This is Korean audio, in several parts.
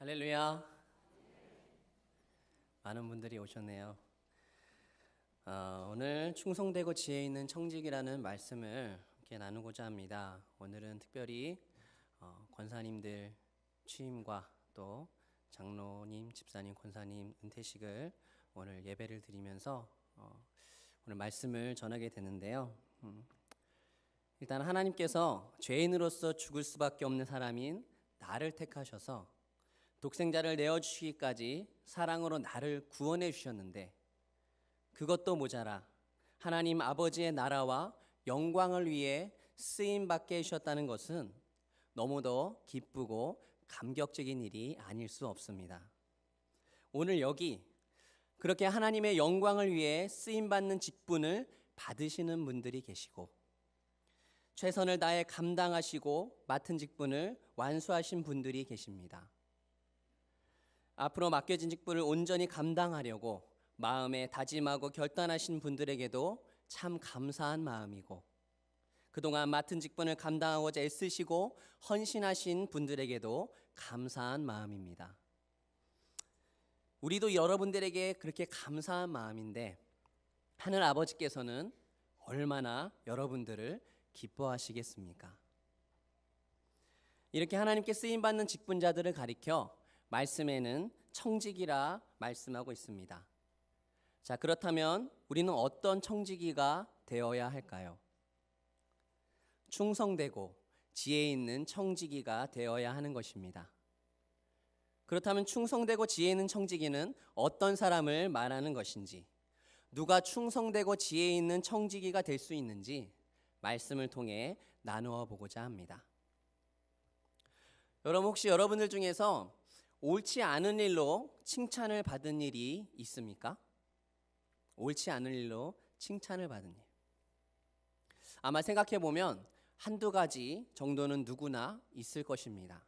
할렐루야. 많은 분들이 오셨네요. 오늘 충성되고 지혜 있는 청직이라는 말씀을 함께 나누고자 합니다. 오늘은 특별히 권사님들 취임과 또 장로님, 집사님, 권사님 은퇴식을 오늘 예배를 드리면서 오늘 말씀을 전하게 되는데요. 일단 하나님께서 죄인으로서 죽을 수밖에 없는 사람인 나를 택하셔서 독생자를 내어주시기까지 사랑으로 나를 구원해 주셨는데, 그것도 모자라 하나님 아버지의 나라와 영광을 위해 쓰임받게 해주셨다는 것은 너무도 기쁘고 감격적인 일이 아닐 수 없습니다. 오늘 여기 그렇게 하나님의 영광을 위해 쓰임받는 직분을 받으시는 분들이 계시고, 최선을 다해 감당하시고 맡은 직분을 완수하신 분들이 계십니다. 앞으로 맡겨진 직분을 온전히 감당하려고 마음에 다짐하고 결단하신 분들에게도 참 감사한 마음이고, 그동안 맡은 직분을 감당하고자 애쓰시고 헌신하신 분들에게도 감사한 마음입니다. 우리도 여러분들에게 그렇게 감사한 마음인데, 하늘 아버지께서는 얼마나 여러분들을 기뻐하시겠습니까? 이렇게 하나님께 쓰임받는 직분자들을 가리켜 말씀에는 청지기라 말씀하고 있습니다. 자, 그렇다면 우리는 어떤 청지기가 되어야 할까요? 충성되고 지혜 있는 청지기가 되어야 하는 것입니다. 그렇다면 충성되고 지혜 있는 청지기는 어떤 사람을 말하는 것인지, 누가 충성되고 지혜 있는 청지기가 될 수 있는지 말씀을 통해 나누어 보고자 합니다. 여러분, 혹시 여러분들 중에서 옳지 않은 일로 칭찬을 받은 일이 있습니까? 옳지 않은 일로 칭찬을 받은 일. 아마 생각해 보면 한두 가지 정도는 누구나 있을 것입니다.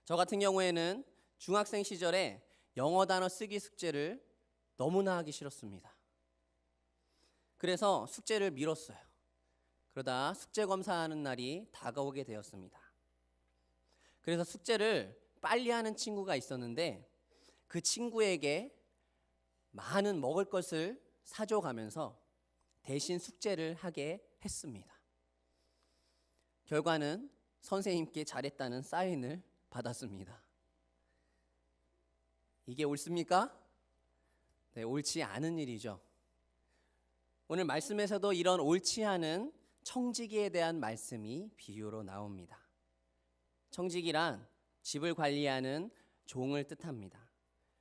저 같은 경우에는 중학생 시절에 영어 단어 쓰기 숙제를 너무나 하기 싫었습니다. 그래서 숙제를 미뤘어요. 그러다 숙제 검사하는 날이 다가오게 되었습니다. 그래서 숙제를 빨리 하는 친구가 있었는데, 그 친구에게 많은 먹을 것을 사줘가면서 대신 숙제를 하게 했습니다. 결과는 선생님께 잘했다는 사인을 받았습니다. 이게 옳습니까? 네, 옳지 않은 일이죠. 오늘 말씀에서도 이런 옳지 않은 청지기에 대한 말씀이 비유로 나옵니다. 청지기란 집을 관리하는 종을 뜻합니다.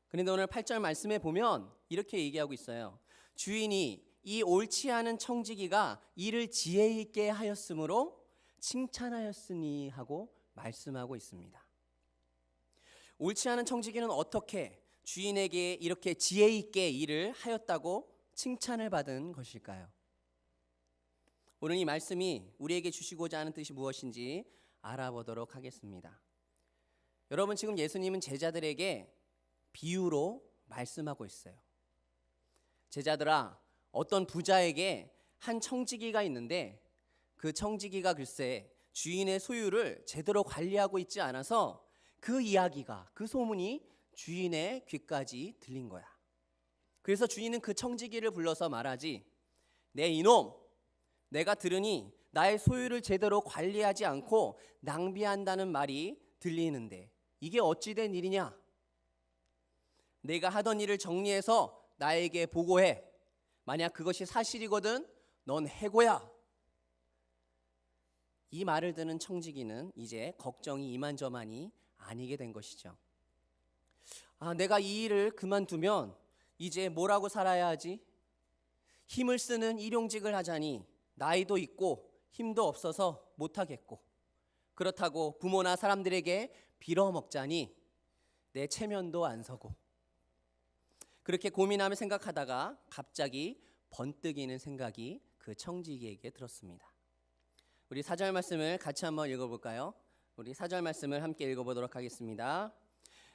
그런데 오늘 8절 말씀에 보면 이렇게 얘기하고 있어요. 주인이 이 옳지 않은 청지기가 일을 지혜 있게 하였으므로 칭찬하였으니 하고 말씀하고 있습니다. 옳지 않은 청지기는 어떻게 주인에게 이렇게 지혜 있게 일을 하였다고 칭찬을 받은 것일까요? 오늘 이 말씀이 우리에게 주시고자 하는 뜻이 무엇인지 알아보도록 하겠습니다. 여러분, 지금 예수님은 제자들에게 비유로 말씀하고 있어요. 제자들아, 어떤 부자에게 한 청지기가 있는데, 그 청지기가 글쎄 주인의 소유를 제대로 관리하고 있지 않아서 그 이야기가, 그 소문이 주인의 귀까지 들린 거야. 그래서 주인은 그 청지기를 불러서 말하지, 내 이놈, 내가 들으니 나의 소유를 제대로 관리하지 않고 낭비한다는 말이 들리는데 이게 어찌 된 일이냐? 내가 하던 일을 정리해서 나에게 보고해. 만약 그것이 사실이거든 넌 해고야. 이 말을 듣는 청지기는 이제 걱정이 이만저만이 아니게 된 것이죠. 내가 이 일을 그만두면 이제 뭐라고 살아야 하지? 힘을 쓰는 일용직을 하자니 나이도 있고 힘도 없어서 못하겠고, 그렇다고 부모나 사람들에게 빌어먹자니 내 체면도 안 서고. 그렇게 고민하며 생각하다가 갑자기 번뜩이는 생각이 그 청지기에게 들었습니다. 우리 4절 말씀을 같이 한번 읽어볼까요? 우리 4절 말씀을 함께 읽어보도록 하겠습니다.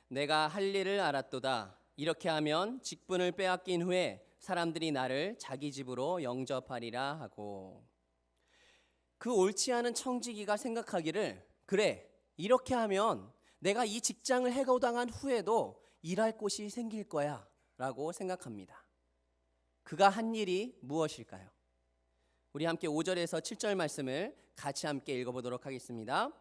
내가 할 일을 알았도다. 이렇게 하면 직분을 빼앗긴 후에 사람들이 나를 자기 집으로 영접하리라 하고. 그 옳지 않은 청지기가 생각하기를, 그래, 이렇게 하면 내가 이 직장을 해고당한 후에도 일할 곳이 생길 거야 라고 생각합니다. 그가 한 일이 무엇일까요? 우리 함께 5절에서 7절 말씀을 같이 함께 읽어보도록 하겠습니다.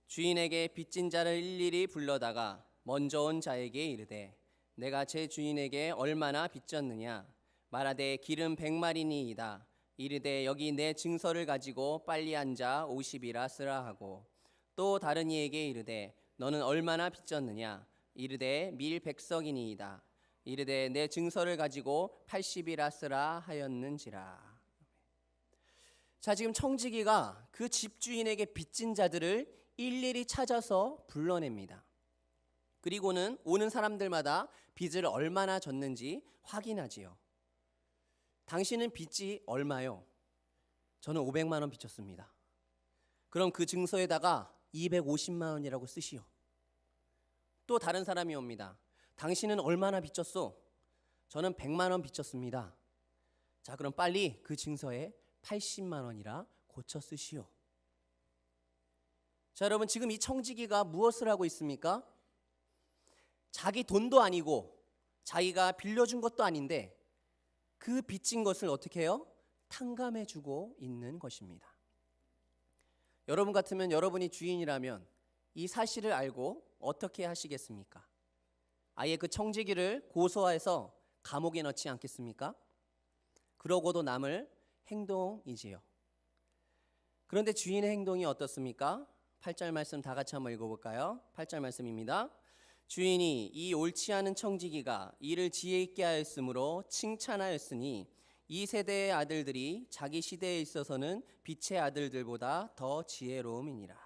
주인에게 빚진 자를 일일이 불러다가 먼저 온 자에게 이르되 내가 제 주인에게 얼마나 빚졌느냐 말하되 기름 100마리니이다. 이르되 여기 내 증서를 가지고 빨리 앉아 50이라 쓰라 하고 또 다른 이에게 이르되 너는 얼마나 빚졌느냐 이르되 밀 100석이니이다. 이르되 내 증서를 가지고 80이라 쓰라 하였는지라. 자, 지금 청지기가 그 집주인에게 빚진 자들을 일일이 찾아서 불러냅니다. 그리고는 오는 사람들마다 빚을 얼마나 졌는지 확인하지요. 당신은 빚이 얼마요? 저는 500만 원 빚졌습니다. 그럼 그 증서에다가 250만 원이라고 쓰시오. 또 다른 사람이 옵니다. 당신은 얼마나 빚졌소? 저는 100만 원 빚졌습니다. 자, 그럼 빨리 그 증서에 80만 원이라 고쳐 쓰시오. 자, 여러분 지금 이 청지기가 무엇을 하고 있습니까? 자기 돈도 아니고 자기가 빌려준 것도 아닌데 그 빚진 것을 어떻게 해요? 탕감해 주고 있는 것입니다. 여러분 같으면 여러분이 주인이라면 이 사실을 알고 어떻게 하시겠습니까? 아예 그 청지기를 고소해서 감옥에 넣지 않겠습니까? 그러고도 남을 행동이지요. 그런데 주인의 행동이 어떻습니까? 8절 말씀 다 같이 한번 읽어볼까요? 8절 말씀입니다. 주인이 이 옳지 않은 청지기가 이를 지혜 있게 하였으므로 칭찬하였으니 이 세대의 아들들이 자기 시대에 있어서는 빛의 아들들보다 더 지혜로움이니라.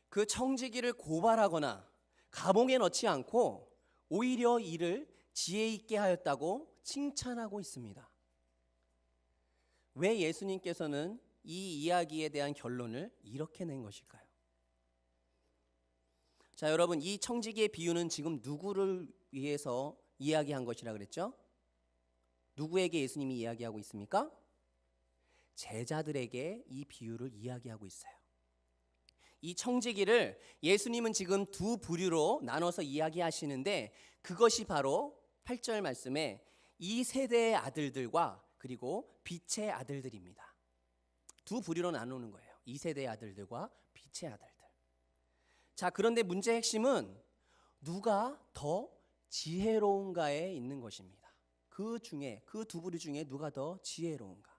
그 청지기를 고발하거나 감옥에 넣지 않고 오히려 이를 지혜 있게 하였다고 칭찬하고 있습니다. 왜 예수님께서는 이 이야기에 대한 결론을 이렇게 낸 것일까요? 자, 여러분 이 청지기의 비유는 지금 누구를 위해서 이야기한 것이라 그랬죠? 누구에게 예수님이 이야기하고 있습니까? 제자들에게 이 비유를 이야기하고 있어요. 이 청지기를 예수님은 지금 두 부류로 나눠서 이야기하시는데 그것이 바로 8절 말씀에 이 세대의 아들들과 그리고 빛의 아들들입니다. 두 부류로 나누는 거예요. 이 세대의 아들들과 빛의 아들들. 자, 그런데 문제의 핵심은 누가 더 지혜로운가에 있는 것입니다. 그 두 부류 중에 누가 더 지혜로운가?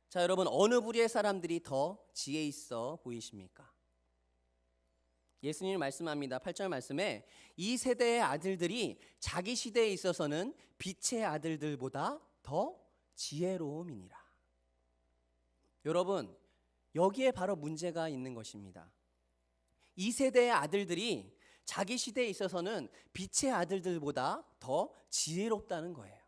자, 여러분 어느 부류의 사람들이 더 지혜 있어 보이십니까? 예수님이 말씀합니다. 8절 말씀에 이 세대의 아들들이 자기 시대에 있어서는 빛의 아들들보다 더 지혜로움이니라. 여러분 여기에 바로 문제가 있는 것입니다. 이 세대의 아들들이 자기 시대에 있어서는 빛의 아들들보다 더 지혜롭다는 거예요.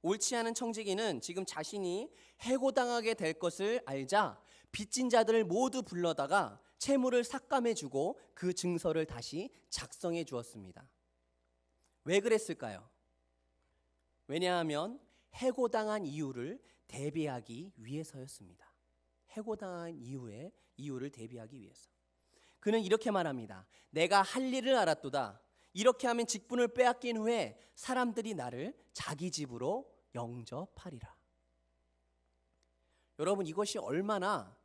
옳지 않은 청지기는 지금 자신이 해고당하게 될 것을 알자 빚진 자들을 모두 불러다가 채무를 삭감해주고 그 증서를 다시 작성해 주었습니다. 왜 그랬을까요? 왜냐하면 해고당한 이유를 대비하기 위해서였습니다. 해고당한 이유를 대비하기 위해서. 그는 이렇게 말합니다. 내가 할 일을 알았도다. 이렇게 하면 직분을 빼앗긴 후에 사람들이 나를 자기 집으로 영접하리라. 여러분 이것이 얼마나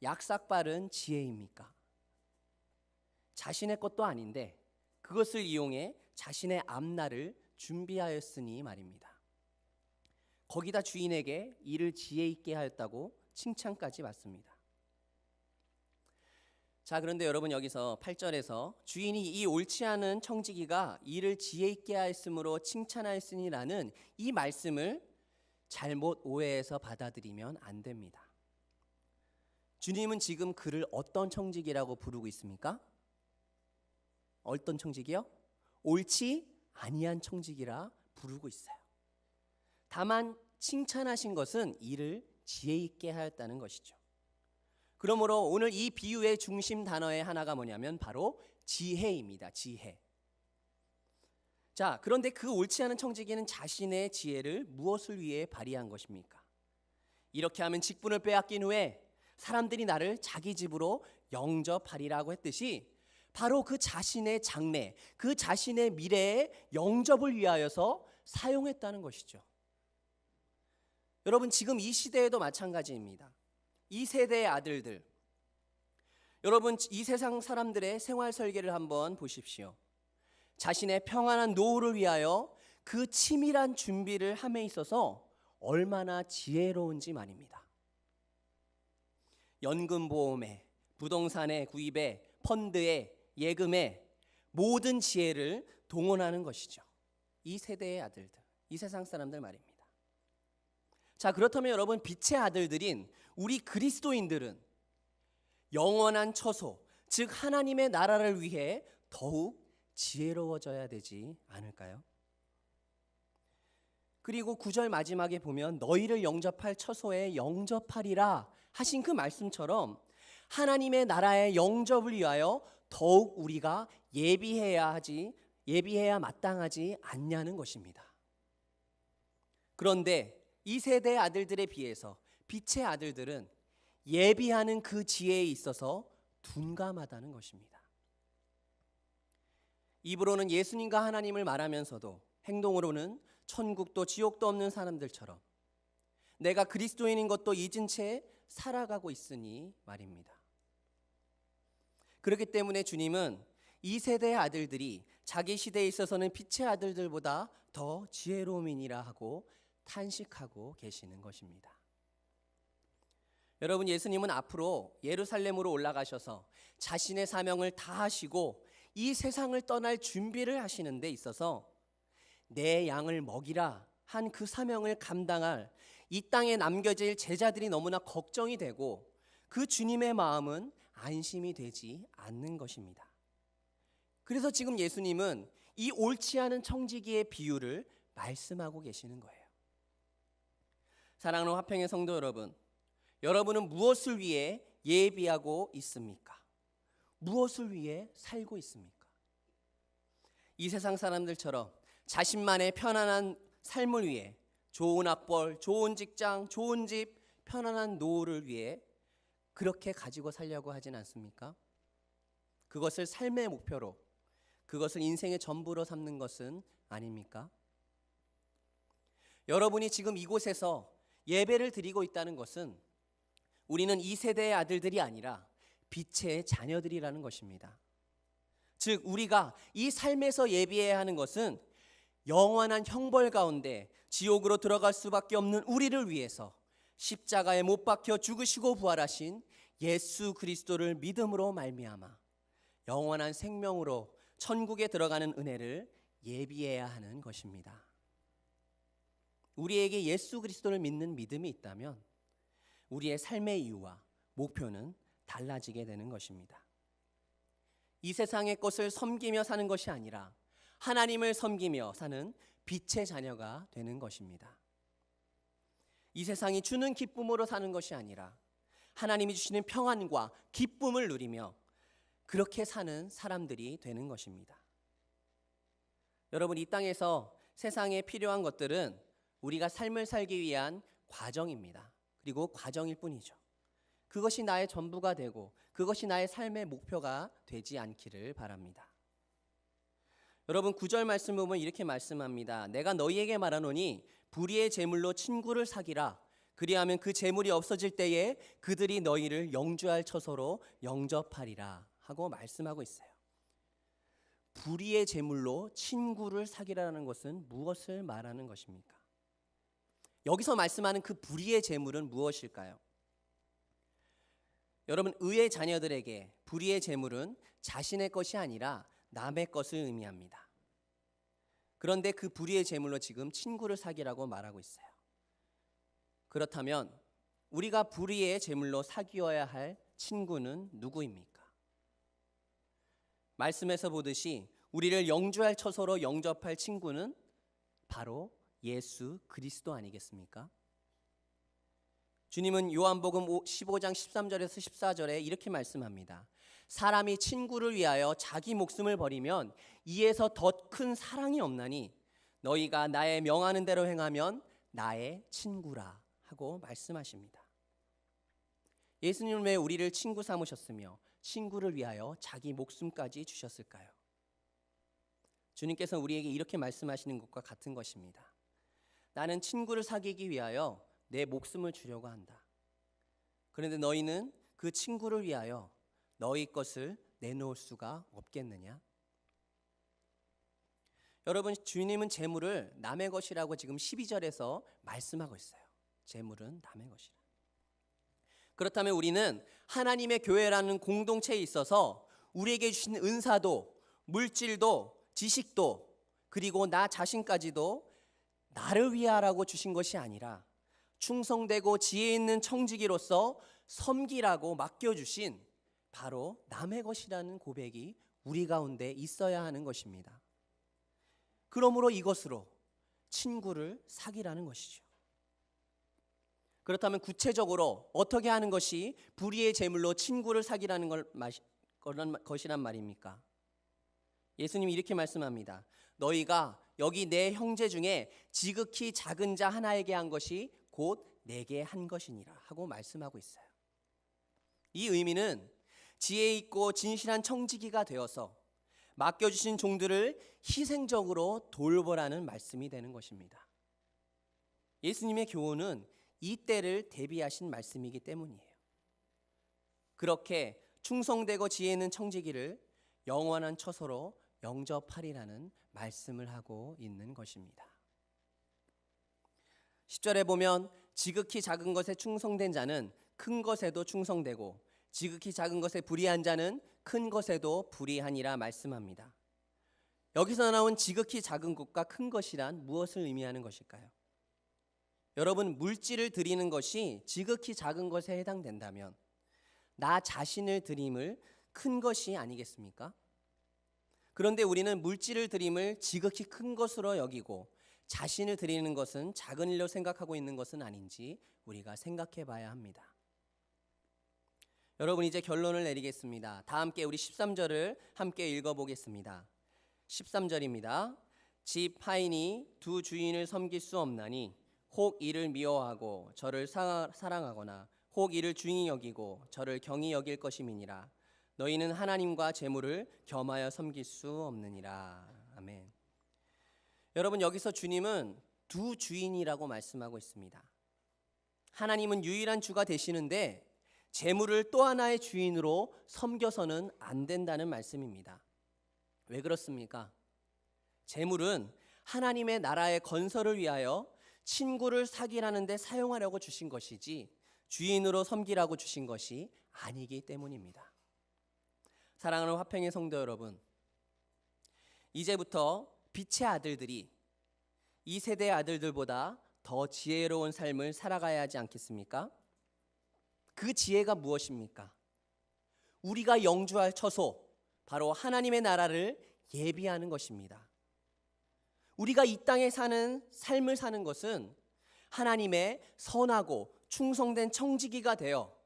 약삭빠른 지혜입니까? 자신의 것도 아닌데 그것을 이용해 자신의 앞날을 준비하였으니 말입니다. 거기다 주인에게 이를 지혜 있게 하였다고 칭찬까지 받습니다. 자, 그런데 여러분 여기서 8절에서 주인이 이 옳지 않은 청지기가 이를 지혜 있게 하였으므로 칭찬하였으니라는 이 말씀을 잘못 오해해서 받아들이면 안 됩니다. 주님은 지금 그를 어떤 청지기라고 부르고 있습니까? 어떤 청지기요? 옳지 아니한 청지기라 부르고 있어요. 다만 칭찬하신 것은 이를 지혜 있게 하였다는 것이죠. 그러므로 오늘 이 비유의 중심 단어의 하나가 뭐냐면 바로 지혜입니다. 지혜. 자, 그런데 그 옳지 않은 청지기는 자신의 지혜를 무엇을 위해 발휘한 것입니까? 이렇게 하면 직분을 빼앗긴 후에 사람들이 나를 자기 집으로 영접하리라고 했듯이 바로 그 자신의 장래, 그 자신의 미래의 영접을 위하여서 사용했다는 것이죠. 여러분, 지금 이 시대에도 마찬가지입니다. 이 세대의 아들들, 여러분, 이 세상 사람들의 생활 설계를 한번 보십시오. 자신의 평안한 노후를 위하여 그 치밀한 준비를 함에 있어서 얼마나 지혜로운지 말입니다. 연금보험에, 부동산의 구입에, 펀드에, 예금에 모든 지혜를 동원하는 것이죠. 이 세대의 아들들, 이 세상 사람들 말입니다. 자, 그렇다면 여러분, 빛의 아들들인 우리 그리스도인들은 영원한 처소, 즉 하나님의 나라를 위해 더욱 지혜로워져야 되지 않을까요? 그리고 9절 마지막에 보면 너희를 영접할 처소에 영접하리라 하신 그 말씀처럼 하나님의 나라의 영접을 위하여 더욱 우리가 예비해야 마땅하지 않냐는 것입니다. 그런데 이 세대의 아들들에 비해서 빛의 아들들은 예비하는 그 지혜에 있어서 둔감하다는 것입니다. 입으로는 예수님과 하나님을 말하면서도 행동으로는 천국도 지옥도 없는 사람들처럼 내가 그리스도인인 것도 잊은 채 살아가고 있으니 말입니다. 그렇기 때문에 주님은 이 세대의 아들들이 자기 시대에 있어서는 빛의 아들들보다 더 지혜로움이니라 하고 탄식하고 계시는 것입니다. 여러분, 예수님은 앞으로 예루살렘으로 올라가셔서 자신의 사명을 다하시고 이 세상을 떠날 준비를 하시는 데 있어서 내 양을 먹이라 한 그 사명을 감당할 이 땅에 남겨질 제자들이 너무나 걱정이 되고 그 주님의 마음은 안심이 되지 않는 것입니다. 그래서 지금 예수님은 이 옳지 않은 청지기의 비유를 말씀하고 계시는 거예요. 사랑하는 화평의 성도 여러분, 여러분은 무엇을 위해 예비하고 있습니까? 무엇을 위해 살고 있습니까? 이 세상 사람들처럼 자신만의 편안한 삶을 위해 좋은 학벌, 좋은 직장, 좋은 집, 편안한 노후를 위해 그렇게 가지고 살려고 하진 않습니까? 그것을 삶의 목표로, 그것을 인생의 전부로 삼는 것은 아닙니까? 여러분이 지금 이곳에서 예배를 드리고 있다는 것은 우리는 이 세대의 아들들이 아니라 빛의 자녀들이라는 것입니다. 즉 우리가 이 삶에서 예비해야 하는 것은 영원한 형벌 가운데 지옥으로 들어갈 수밖에 없는 우리를 위해서 십자가에 못 박혀 죽으시고 부활하신 예수 그리스도를 믿음으로 말미암아 영원한 생명으로 천국에 들어가는 은혜를 예비해야 하는 것입니다. 우리에게 예수 그리스도를 믿는 믿음이 있다면 우리의 삶의 이유와 목표는 달라지게 되는 것입니다. 이 세상의 것을 섬기며 사는 것이 아니라 하나님을 섬기며 사는 빛의 자녀가 되는 것입니다. 이 세상이 주는 기쁨으로 사는 것이 아니라 하나님이 주시는 평안과 기쁨을 누리며 그렇게 사는 사람들이 되는 것입니다. 여러분, 이 땅에서 세상에 필요한 것들은 우리가 삶을 살기 위한 과정입니다. 그리고 과정일 뿐이죠. 그것이 나의 전부가 되고 그것이 나의 삶의 목표가 되지 않기를 바랍니다. 여러분, 9절 말씀 보면 이렇게 말씀합니다. 내가 너희에게 말하노니 불의의 제물로 친구를 사기라. 그리하면 그 제물이 없어질 때에 그들이 너희를 영주할 처소로 영접하리라 하고 말씀하고 있어요. 불의의 제물로 친구를 사기라는 것은 무엇을 말하는 것입니까? 여기서 말씀하는 그 불의의 제물은 무엇일까요? 여러분, 의의 자녀들에게 불의의 제물은 자신의 것이 아니라 남의 것을 의미합니다. 그런데 그 불의의 제물로 지금 친구를 사기라고 말하고 있어요. 그렇다면 우리가 불의의 제물로 사귀어야 할 친구는 누구입니까? 말씀에서 보듯이 우리를 영주할 처소로 영접할 친구는 바로 예수 그리스도 아니겠습니까? 주님은 요한복음 15장 13절에서 14절에 이렇게 말씀합니다. 사람이 친구를 위하여 자기 목숨을 버리면 이에서 더 큰 사랑이 없나니 너희가 나의 명하는 대로 행하면 나의 친구라 하고 말씀하십니다. 예수님은 왜 우리를 친구 삼으셨으며 친구를 위하여 자기 목숨까지 주셨을까요? 주님께서 우리에게 이렇게 말씀하시는 것과 같은 것입니다. 나는 친구를 사귀기 위하여 내 목숨을 주려고 한다. 그런데 너희는 그 친구를 위하여 너희 것을 내놓을 수가 없겠느냐? 여러분, 주님은 재물을 남의 것이라고 지금 12절에서 말씀하고 있어요. 재물은 남의 것이라. 그렇다면 우리는 하나님의 교회라는 공동체에 있어서 우리에게 주신 은사도, 물질도, 지식도, 그리고 나 자신까지도 나를 위하라고 주신 것이 아니라 충성되고 지혜 있는 청지기로서 섬기라고 맡겨주신 바로 남의 것이라는 고백이 우리 가운데 있어야 하는 것입니다. 그러므로 이것으로 친구를 사귀라는 것이죠. 그렇다면 구체적으로 어떻게 하는 것이 불의의 제물로 친구를 사귀라는 것이란 말입니까? 예수님이 이렇게 말씀합니다. 너희가 여기 내 형제 중에 지극히 작은 자 하나에게 한 것이 곧 내게 한 것이니라 하고 말씀하고 있어요. 이 의미는 지혜 있고 진실한 청지기가 되어서 맡겨주신 종들을 희생적으로 돌보라는 말씀이 되는 것입니다. 예수님의 교훈은 이 때를 대비하신 말씀이기 때문이에요. 그렇게 충성되고 지혜 있는 청지기를 영원한 처소로 영접하리라는 말씀을 하고 있는 것입니다. 10절에 보면 지극히 작은 것에 충성된 자는 큰 것에도 충성되고 지극히 작은 것에 불의한 자는 큰 것에도 불의하니라 말씀합니다. 여기서 나온 지극히 작은 것과 큰 것이란 무엇을 의미하는 것일까요? 여러분, 물질을 드리는 것이 지극히 작은 것에 해당된다면 나 자신을 드림을 큰 것이 아니겠습니까? 그런데 우리는 물질을 드림을 지극히 큰 것으로 여기고 자신을 드리는 것은 작은 일로 생각하고 있는 것은 아닌지 우리가 생각해 봐야 합니다. 여러분, 이제 결론을 내리겠습니다. 다 함께 우리 13절을 함께 읽어보겠습니다. 13절입니다. 집 하인이 두 주인을 섬길 수 없나니 혹 이를 미워하고 저를 사랑하거나 혹 이를 중히 여기고 저를 경히 여길 것임이니라. 너희는 하나님과 재물을 겸하여 섬길 수 없느니라. 아멘. 여러분, 여기서 주님은 두 주인이라고 말씀하고 있습니다. 하나님은 유일한 주가 되시는데 재물을 또 하나의 주인으로 섬겨서는 안 된다는 말씀입니다. 왜 그렇습니까? 재물은 하나님의 나라의 건설을 위하여 친구를 사귀라는 데 사용하려고 주신 것이지 주인으로 섬기라고 주신 것이 아니기 때문입니다. 사랑하는 화평의 성도 여러분, 이제부터 빛의 아들들이 이 세대의 아들들보다 더 지혜로운 삶을 살아가야 하지 않겠습니까? 그 지혜가 무엇입니까? 우리가 영주할 처소, 바로 하나님의 나라를 예비하는 것입니다. 우리가 이 땅에 사는 삶을 사는 것은 하나님의 선하고 충성된 청지기가 되어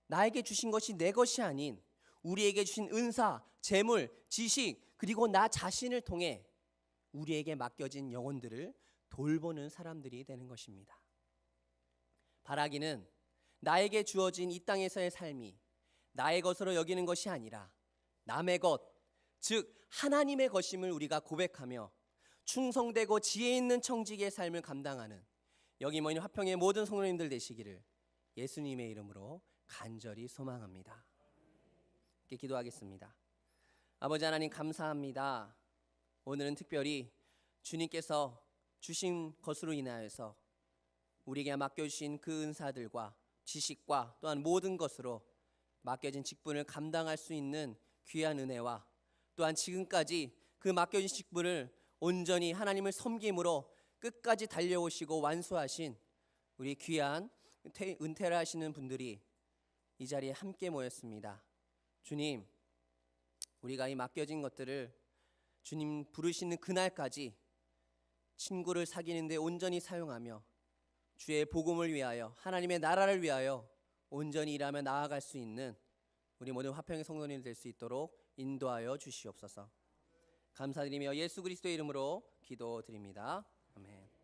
나에게 주신 것이 내 것이 아닌 우리에게 주신 은사, 재물, 지식, 그리고 나 자신을 통해 우리에게 맡겨진 영혼들을 돌보는 사람들이 되는 것입니다. 바라기는 나에게 주어진 이 땅에서의 삶이 나의 것으로 여기는 것이 아니라 남의 것, 즉 하나님의 것임을 우리가 고백하며 충성되고 지혜 있는 청지기의 삶을 감당하는 여기 모인 화평의 모든 성도님들 되시기를 예수님의 이름으로 간절히 소망합니다. 이렇게 기도하겠습니다. 아버지 하나님, 감사합니다. 오늘은 특별히 주님께서 주신 것으로 인하여서 우리에게 맡겨주신 그 은사들과 지식과 또한 모든 것으로 맡겨진 직분을 감당할 수 있는 귀한 은혜와 또한 지금까지 그 맡겨진 직분을 온전히 하나님을 섬김으로 끝까지 달려오시고 완수하신 우리 귀한 은퇴를 하시는 분들이 이 자리에 함께 모였습니다. 주님, 우리가 이 맡겨진 것들을 주님 부르시는 그날까지 친구를 사귀는 데 온전히 사용하며 주의 복음을 위하여 하나님의 나라를 위하여 온전히 일하며 나아갈 수 있는 우리 모든 화평의 성도님 될 수 있도록 인도하여 주시옵소서. 감사드리며 예수 그리스도의 이름으로 기도드립니다. 아멘.